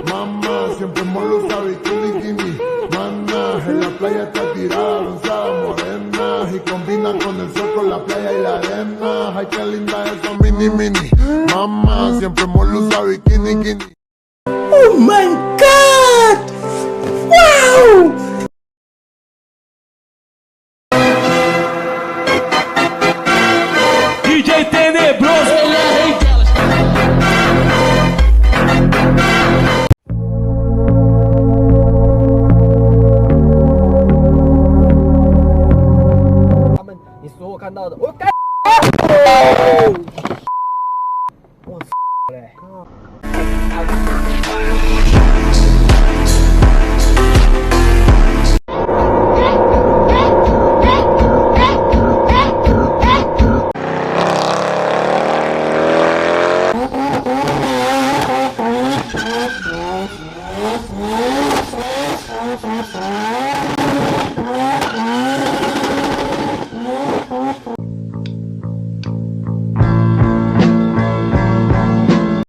Mamá, siempre molo usa bikini. Manas, en la playa está tirada, bronceada, morena. Y combina con el sol, con la playa y la arena. Ay, qué linda esa mini. Mamá, siempre molo usa bikini. Oh my God! Wow! DJ Tenebroso, ele é rei delas.他们你所有看到的，我该。我嘞。